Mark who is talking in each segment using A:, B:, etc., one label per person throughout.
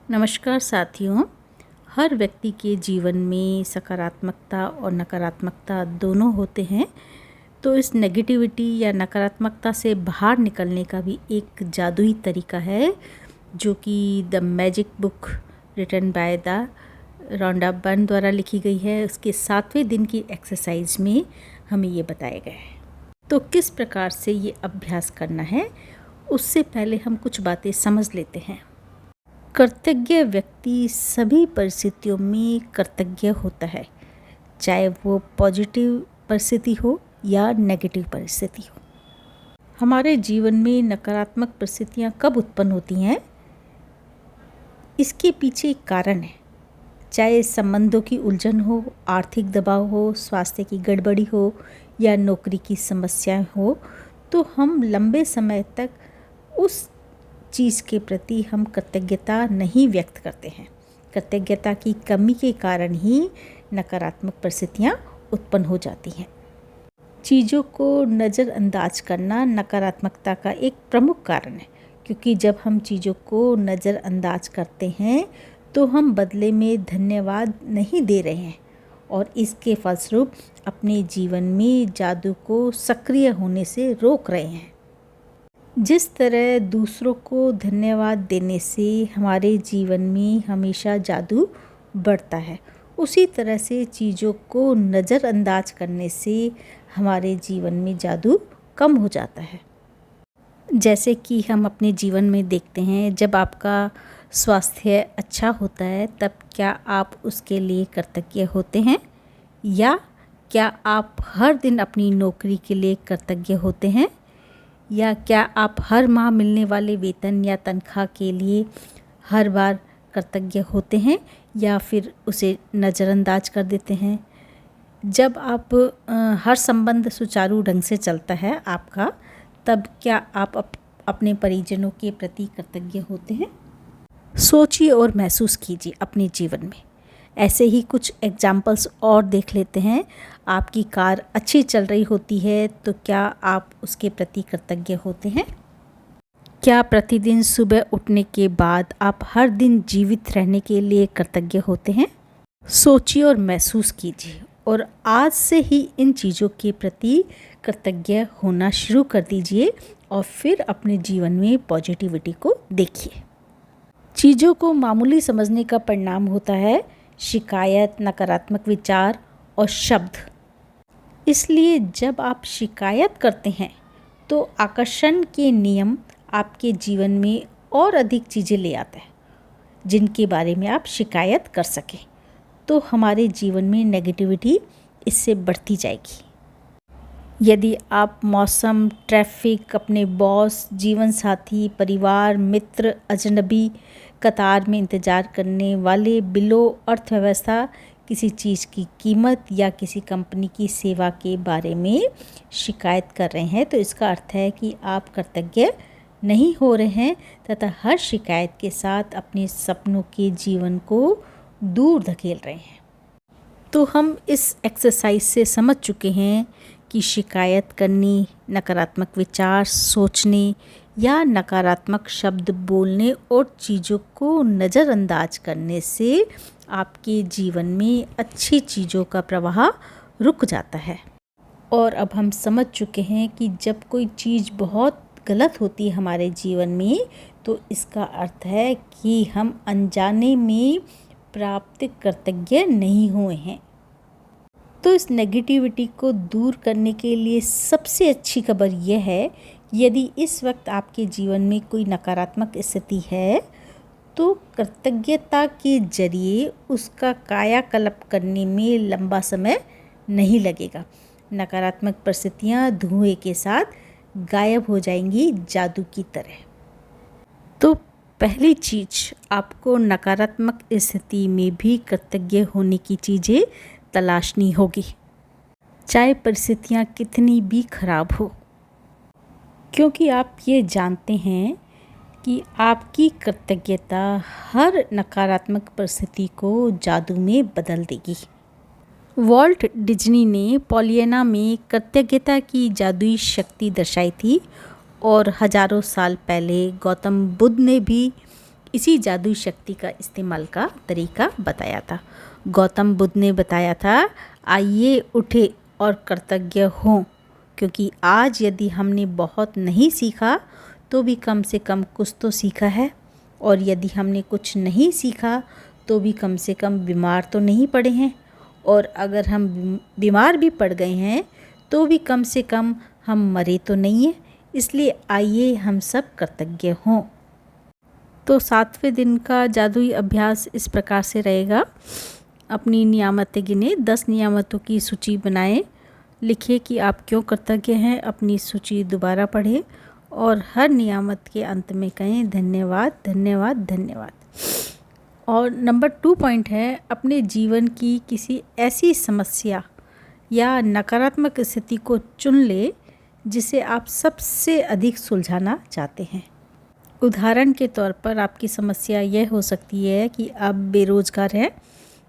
A: नमस्कार साथियों। हर व्यक्ति के जीवन में सकारात्मकता और नकारात्मकता दोनों होते हैं। तो इस नेगेटिविटी या नकारात्मकता से बाहर निकलने का भी एक जादुई तरीका है, जो कि the magic book written by the Rhonda Byrne द्वारा लिखी गई है। उसके 7वें दिन की एक्सरसाइज में हमें ये बताया गया है। तो किस प्रकार से ये अभ्यास करना है, उससे पहले हम कुछ बातें समझ लेते हैं। कृतज्ञ व्यक्ति सभी परिस्थितियों में कृतज्ञ होता है, चाहे वो पॉजिटिव परिस्थिति हो या नेगेटिव परिस्थिति हो। हमारे जीवन में नकारात्मक परिस्थितियाँ कब उत्पन्न होती हैं, इसके पीछे एक कारण है। चाहे संबंधों की उलझन हो, आर्थिक दबाव हो, स्वास्थ्य की गड़बड़ी हो या नौकरी की समस्याएं हो, तो हम लंबे समय तक उस चीज़ के प्रति हम कृतज्ञता नहीं व्यक्त करते हैं। कृतज्ञता की कमी के कारण ही नकारात्मक परिस्थितियाँ उत्पन्न हो जाती हैं। चीज़ों को नज़रअंदाज करना नकारात्मकता का एक प्रमुख कारण है, क्योंकि जब हम चीज़ों को नज़रअंदाज करते हैं तो हम बदले में धन्यवाद नहीं दे रहे हैं और इसके फलस्वरूप अपने जीवन में जादू को सक्रिय होने से रोक रहे हैं। जिस तरह दूसरों को धन्यवाद देने से हमारे जीवन में हमेशा जादू बढ़ता है, उसी तरह से चीज़ों को नज़रअंदाज करने से हमारे जीवन में जादू कम हो जाता है। जैसे कि हम अपने जीवन में देखते हैं, जब आपका स्वास्थ्य अच्छा होता है तब क्या आप उसके लिए कृतज्ञ होते हैं, या क्या आप हर दिन अपनी नौकरी के लिए कृतज्ञ होते हैं, या क्या आप हर माह मिलने वाले वेतन या तनख्वाह के लिए हर बार कृतज्ञ होते हैं, या फिर उसे नज़रअंदाज कर देते हैं। जब आप हर संबंध सुचारू ढंग से चलता है आपका, तब क्या आप अपने परिजनों के प्रति कृतज्ञ होते हैं? सोचिए और महसूस कीजिए अपने जीवन में। ऐसे ही कुछ एग्जाम्पल्स और देख लेते हैं। आपकी कार अच्छी चल रही होती है तो क्या आप उसके प्रति कृतज्ञ होते हैं? क्या प्रतिदिन सुबह उठने के बाद आप हर दिन जीवित रहने के लिए कृतज्ञ होते हैं? सोचिए और महसूस कीजिए और आज से ही इन चीज़ों के प्रति कृतज्ञ होना शुरू कर दीजिए और फिर अपने जीवन में पॉजिटिविटी को देखिए। चीज़ों को मामूली समझने का परिणाम होता है शिकायत, नकारात्मक विचार और शब्द। इसलिए जब आप शिकायत करते हैं तो आकर्षण के नियम आपके जीवन में और अधिक चीज़ें ले आता है जिनके बारे में आप शिकायत कर सकें। तो हमारे जीवन में नेगेटिविटी इससे बढ़ती जाएगी। यदि आप मौसम, ट्रैफिक, अपने बॉस, जीवन साथी, परिवार, मित्र, अजनबी, कतार में इंतज़ार करने वाले, बिलों, अर्थव्यवस्था, किसी चीज़ की कीमत या किसी कंपनी की सेवा के बारे में शिकायत कर रहे हैं, तो इसका अर्थ है कि आप कृतज्ञ नहीं हो रहे हैं तथा हर शिकायत के साथ अपने सपनों के जीवन को दूर धकेल रहे हैं। तो हम इस एक्सरसाइज से समझ चुके हैं कि शिकायत करनी, नकारात्मक विचार सोचने या नकारात्मक शब्द बोलने और चीज़ों को नज़रअंदाज करने से आपके जीवन में अच्छी चीज़ों का प्रवाह रुक जाता है। और अब हम समझ चुके हैं कि जब कोई चीज़ बहुत गलत होती है हमारे जीवन में, तो इसका अर्थ है कि हम अनजाने में प्राप्त कृतज्ञ नहीं हुए हैं। तो इस नेगेटिविटी को दूर करने के लिए सबसे अच्छी खबर यह है, यदि इस वक्त आपके जीवन में कोई नकारात्मक स्थिति है तो कृतज्ञता के जरिए उसका कायाकल्प करने में लंबा समय नहीं लगेगा। नकारात्मक परिस्थितियाँ धुएं के साथ गायब हो जाएंगी जादू की तरह। तो पहली चीज़, आपको नकारात्मक स्थिति में भी कृतज्ञ होने की चीज़ें तलाशनी होगी, चाहे परिस्थितियाँ कितनी भी खराब हो, क्योंकि आप ये जानते हैं कि आपकी कृतज्ञता हर नकारात्मक परिस्थिति को जादू में बदल देगी। वॉल्ट डिज्नी ने पॉलियाना में कृतज्ञता की जादुई शक्ति दर्शाई थी और हजारों साल पहले गौतम बुद्ध ने भी इसी जादुई शक्ति का इस्तेमाल का तरीका बताया था। गौतम बुद्ध ने बताया था, आइए उठे और कृतज्ञ हों, क्योंकि आज यदि हमने बहुत नहीं सीखा तो भी कम से कम कुछ तो सीखा है, और यदि हमने कुछ नहीं सीखा तो भी कम से कम बीमार तो नहीं पड़े हैं, और अगर हम बीमार भी पड़ गए हैं तो भी कम से कम हम मरे तो नहीं हैं। इसलिए आइए हम सब कृतज्ञ हों। तो 7वें दिन का जादुई अभ्यास इस प्रकार से रहेगा। अपनी नियामतें गिने, 10 नियामतों की सूची बनाएं, लिखिए कि आप क्यों कृतज्ञ हैं, अपनी सूची दोबारा पढ़ें और हर नियामत के अंत में कहें धन्यवाद धन्यवाद धन्यवाद। और नंबर 2 पॉइंट है, अपने जीवन की किसी ऐसी समस्या या नकारात्मक स्थिति को चुन ले जिसे आप सबसे अधिक सुलझाना चाहते हैं। उदाहरण के तौर पर आपकी समस्या यह हो सकती है कि आप बेरोज़गार हैं।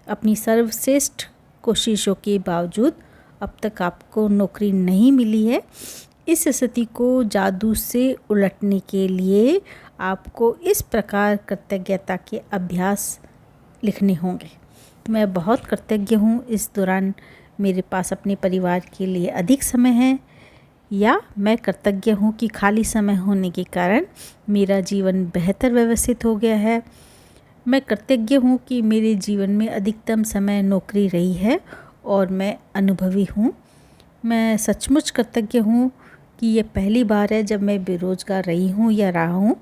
A: अपनी सर्वश्रेष्ठ कोशिशों के बावजूद अब तक आपको नौकरी नहीं मिली है। इस स्थिति को जादू से उलटने के लिए आपको इस प्रकार कृतज्ञता के अभ्यास लिखने होंगे। मैं बहुत कृतज्ञ हूँ, इस दौरान मेरे पास अपने परिवार के लिए अधिक समय है, या मैं कृतज्ञ हूँ कि खाली समय होने के कारण मेरा जीवन बेहतर व्यवस्थित हो गया है। मैं कृतज्ञ हूँ कि मेरे जीवन में अधिकतम समय नौकरी रही है और मैं अनुभवी हूँ। मैं सचमुच कृतज्ञ हूँ कि ये पहली बार है जब मैं बेरोज़गार रही हूँ या रहा हूँ।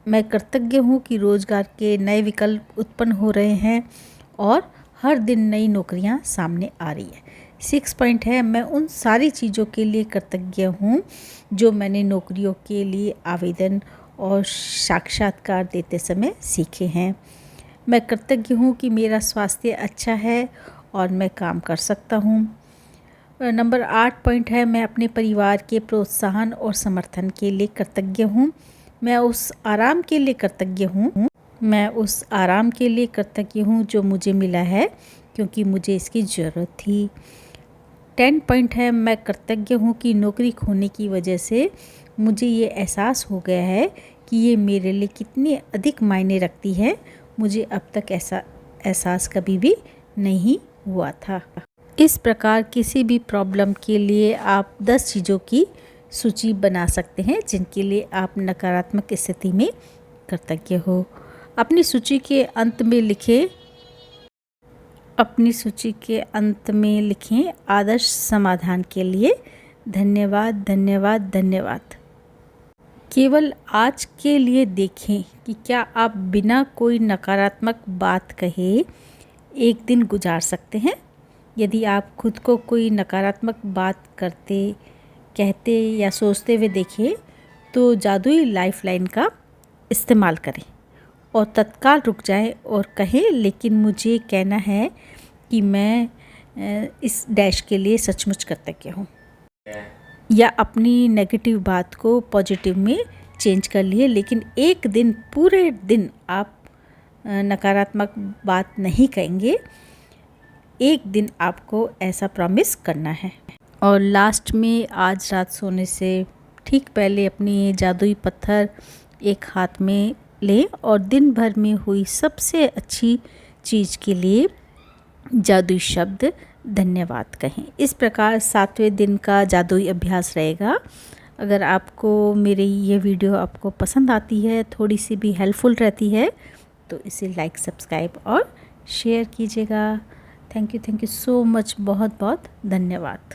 A: मैं कृतज्ञ हूँ कि रोज़गार के नए विकल्प उत्पन्न हो रहे हैं और हर दिन नई नौकरियाँ सामने आ रही है। 6 पॉइंट है, मैं उन सारी चीज़ों के लिए कृतज्ञ हूँ जो मैंने नौकरियों के लिए आवेदन और साक्षात्कार देते समय सीखे हैं। मैं कृतज्ञ हूँ कि मेरा स्वास्थ्य अच्छा है और मैं काम कर सकता हूँ। नंबर 8 पॉइंट है, मैं अपने परिवार के प्रोत्साहन और समर्थन के लिए कृतज्ञ हूँ। मैं उस आराम के लिए कृतज्ञ हूँ जो मुझे मिला है, क्योंकि मुझे इसकी ज़रूरत थी। 10 पॉइंट है, मैं कृतज्ञ हूँ कि नौकरी खोने की वजह से मुझे ये एहसास हो गया है कि ये मेरे लिए कितनी अधिक मायने रखती है। मुझे अब तक ऐसा एहसास कभी भी नहीं हुआ था। इस प्रकार किसी भी प्रॉब्लम के लिए आप 10 चीज़ों की सूची बना सकते हैं जिनके लिए आप नकारात्मक स्थिति में कृतज्ञ हो। अपनी सूची के अंत में लिखें आदर्श समाधान के लिए धन्यवाद धन्यवाद धन्यवाद। केवल आज के लिए देखें कि क्या आप बिना कोई नकारात्मक बात कहे एक दिन गुजार सकते हैं। यदि आप खुद को कोई नकारात्मक बात कहते या सोचते हुए देखें तो जादुई लाइफलाइन का इस्तेमाल करें और तत्काल रुक जाएं और कहें, लेकिन मुझे कहना है कि मैं इस डैश के लिए सचमुच कृतज्ञ हूँ। या अपनी नेगेटिव बात को पॉजिटिव में चेंज कर लिए, लेकिन एक दिन पूरे दिन आप नकारात्मक बात नहीं कहेंगे। एक दिन आपको ऐसा प्रॉमिस करना है। और लास्ट में आज रात सोने से ठीक पहले अपनी जादुई पत्थर एक हाथ में लें और दिन भर में हुई सबसे अच्छी चीज़ के लिए जादुई शब्द धन्यवाद कहें। इस प्रकार 7वें दिन का जादुई अभ्यास रहेगा। अगर आपको मेरी ये वीडियो आपको पसंद आती है, थोड़ी सी भी हेल्पफुल रहती है, तो इसे लाइक, सब्सक्राइब और शेयर कीजिएगा। थैंक यू सो मच, बहुत बहुत धन्यवाद।